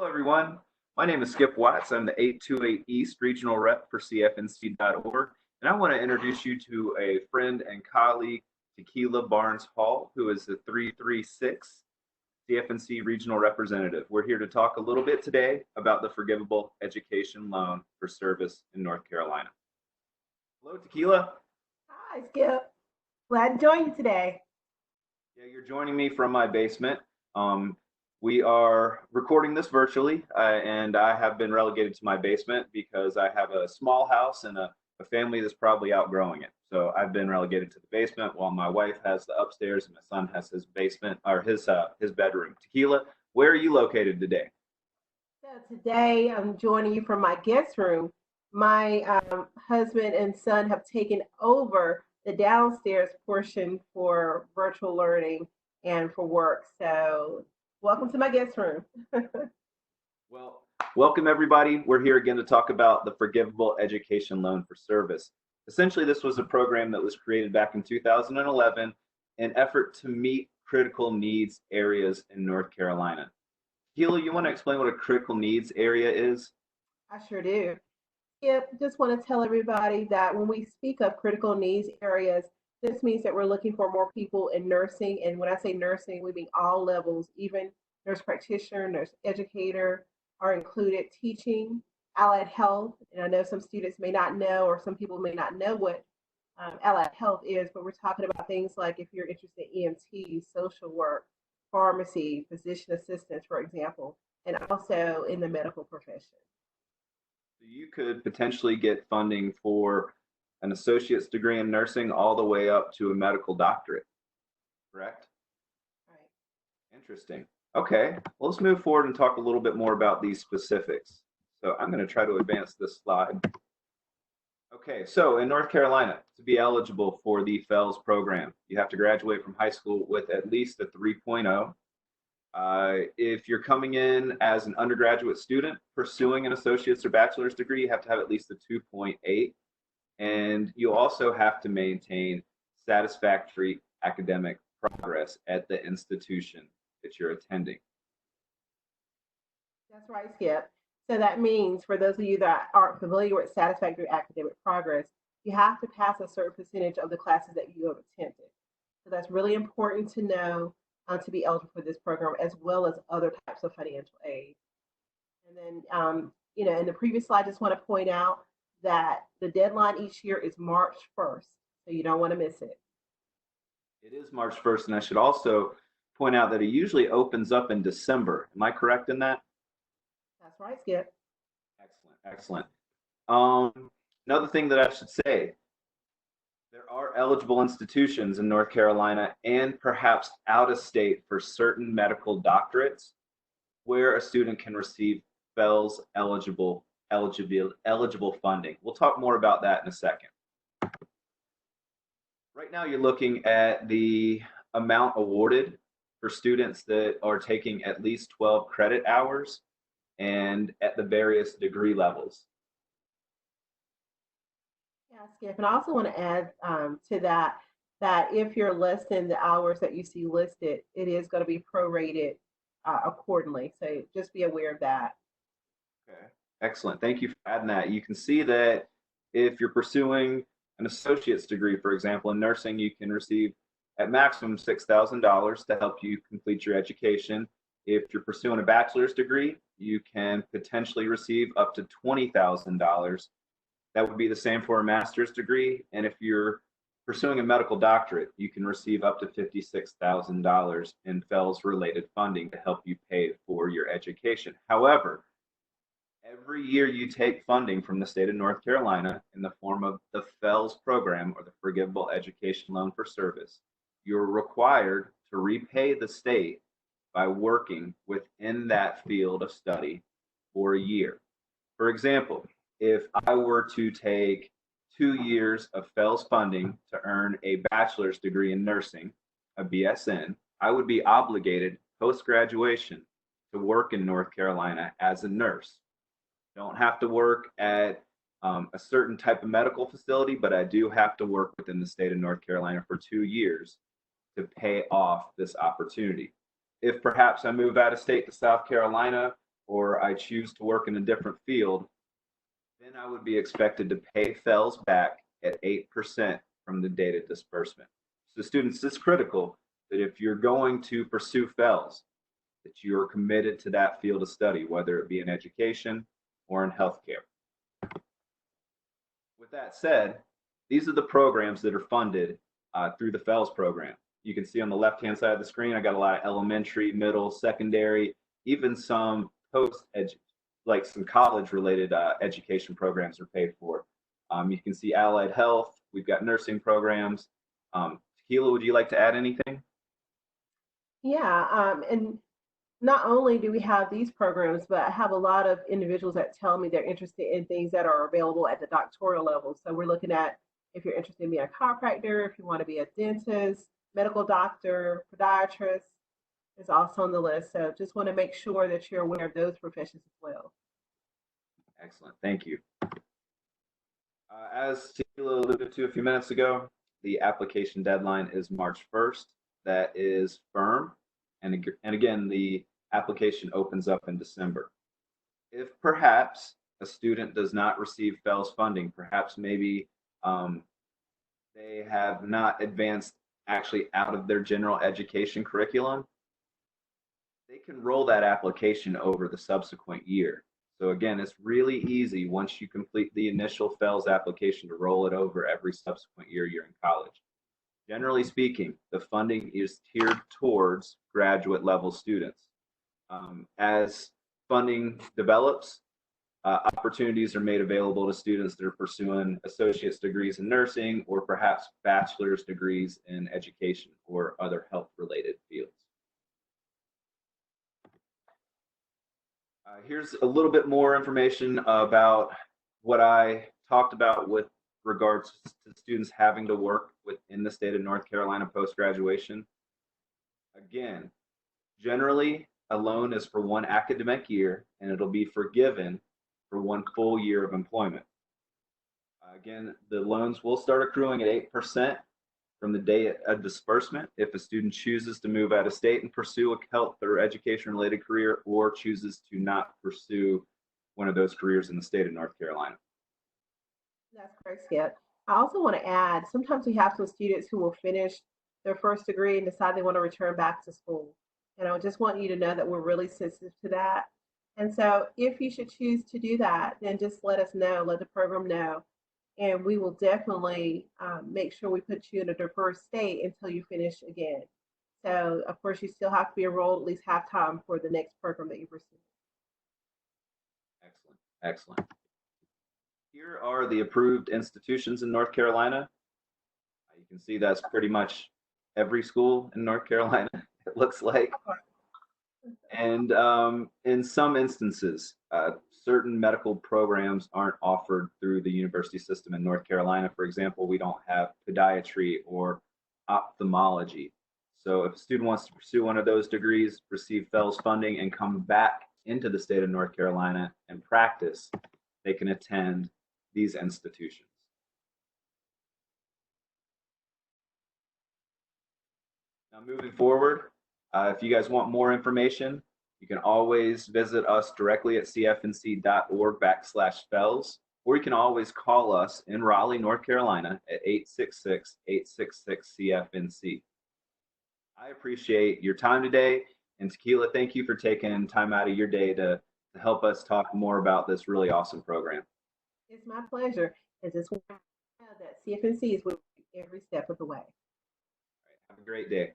Hello, everyone. My name is Skip Watts. I'm the 828 East Regional Rep for CFNC.org, and I want to introduce you to a friend and colleague, Tequila Barnes Hall, who is the 336 CFNC Regional Representative. We're here to talk a little bit today about the Forgivable Education Loan for Service in North Carolina. Hello, Tequila. Hi, Skip. Glad to join you today. Yeah, you're joining me from my basement. We are recording this virtually, and I have been relegated to my basement because I have a small house and a family that's probably outgrowing it. So I've been relegated to the basement while my wife has the upstairs and my son has his basement or his bedroom. Tequila, where are you located today? So today I'm joining you from my guest room. My husband and son have taken over the downstairs portion for virtual learning and for work. So welcome to my guest room. Well, welcome everybody. We're here again to talk about the Forgivable Education Loan for Service. Essentially, this was a program that was created back in 2011 in effort to meet critical needs areas in North Carolina. Tequila, you want to explain what a critical needs area is? I sure do. Skip, just want to tell everybody that when we speak of critical needs areas, this means that we're looking for more people in nursing. And when I say nursing, we mean all levels, even nurse practitioner, nurse educator are included, teaching, allied health. And I know some students may not know, or some people may not know what allied health is, but we're talking about things like if you're interested in EMT, social work, pharmacy, physician assistants, for example, and also in the medical profession. So you could potentially get funding for an associate's degree in nursing all the way up to a medical doctorate, correct? Right. Interesting. Okay, well, let's move forward and talk a little bit more about these specifics. So I'm going to try to advance this slide. Okay, so in North Carolina, to be eligible for the FELS program, you have to graduate from high school with at least a 3.0. If you're coming in as an undergraduate student pursuing an associate's or bachelor's degree, you have to have at least a 2.8. And you also have to maintain satisfactory academic progress at the institution that you're attending. That's right, Skip. So that means for those of you that aren't familiar with satisfactory academic progress, you have to pass a certain percentage of the classes that you have attended. So that's really important to know to be eligible for this program, as well as other types of financial aid. And then, in the previous slide, I just want to point out that the deadline each year is March 1st, so you don't want to miss it. It is March 1st, and I should also point out that it usually opens up in December. Am I correct in that? That's right, Skip. Excellent. Another thing that I should say, there are eligible institutions in North Carolina and perhaps out of state for certain medical doctorates where a student can receive FELS eligible funding. We'll talk more about that in a second. Right now, you're looking at the amount awarded for students that are taking at least 12 credit hours and at the various degree levels. Yeah, Skip, and I also want to add to that if you're less than the hours that you see listed, it is going to be prorated accordingly. So just be aware of that. Okay, excellent. Thank you for adding that. You can see that if you're pursuing an associate's degree, for example, in nursing, you can receive at maximum $6,000 to help you complete your education. If you're pursuing a bachelor's degree, you can potentially receive up to $20,000. That would be the same for a master's degree. And if you're pursuing a medical doctorate, you can receive up to $56,000 in FELS-related funding to help you pay for your education. However, every year you take funding from the state of North Carolina in the form of the FELS program, or the Forgivable Education Loan for Service, you're required to repay the state by working within that field of study for a year. For example, if I were to take 2 years of FELS funding to earn a bachelor's degree in nursing, a BSN, I would be obligated post-graduation to work in North Carolina as a nurse. Don't have to work at a certain type of medical facility, but I do have to work within the state of North Carolina for 2 years to pay off this opportunity. If perhaps I move out of state to South Carolina or I choose to work in a different field, then I would be expected to pay FELS back at 8% from the date of disbursement. So students, it's critical that if you're going to pursue FELS, that you are committed to that field of study, whether it be in education or in healthcare. With that said, these are the programs that are funded through the FELS program. You can see on the left-hand side of the screen, I got a lot of elementary, middle, secondary, even some like some college-related education programs are paid for. You can see allied health. We've got nursing programs. Tequila, would you like to add anything? Yeah, and not only do we have these programs, but I have a lot of individuals that tell me they're interested in things that are available at the doctoral level. So we're looking at if you're interested in being a chiropractor, if you want to be a dentist, medical doctor, podiatrist is also on the list. So just want to make sure that you're aware of those professions as well. Excellent, thank you. As Tequila alluded to a few minutes ago, the application deadline is March 1st. That is firm. And again, the application opens up in December. If perhaps a student does not receive FELS funding, perhaps maybe they have not advanced actually out of their general education curriculum, they can roll that application over the subsequent year. So again, it's really easy once you complete the initial FELS application to roll it over every subsequent year you're in college. Generally speaking, the funding is tiered towards graduate level students. As funding develops, opportunities are made available to students that are pursuing associate's degrees in nursing or perhaps bachelor's degrees in education or other health-related fields. Here's a little bit more information about what I talked about with regards to students having to work within the state of North Carolina post-graduation. Again, generally, a loan is for one academic year, and it'll be forgiven for one full year of employment. Again, the loans will start accruing at 8% from the day of disbursement if a student chooses to move out of state and pursue a health or education-related career, or chooses to not pursue one of those careers in the state of North Carolina. That's correct, Skip. I also want to add, sometimes we have some students who will finish their first degree and decide they want to return back to school. And I just want you to know that we're really sensitive to that. And so if you should choose to do that, then just let us know, let the program know. And we will definitely make sure we put you in a deferred state until you finish again. So of course, you still have to be enrolled at least half time for the next program that you pursue. Excellent, excellent. Here are the approved institutions in North Carolina. You can see that's pretty much every school in North Carolina, it looks like. And in some instances, certain medical programs aren't offered through the university system in North Carolina. For example, we don't have podiatry or ophthalmology. So if a student wants to pursue one of those degrees, receive FELS funding, and come back into the state of North Carolina and practice, they can attend these institutions. Now moving forward, if you guys want more information, you can always visit us directly at cfnc.org/FELS, or you can always call us in Raleigh, North Carolina at 866-866-CFNC. I appreciate your time today, and Tequila, thank you for taking time out of your day to help us talk more about this really awesome program. It's my pleasure. And just want to know that CFNC is with you every step of the way. All right, have a great day.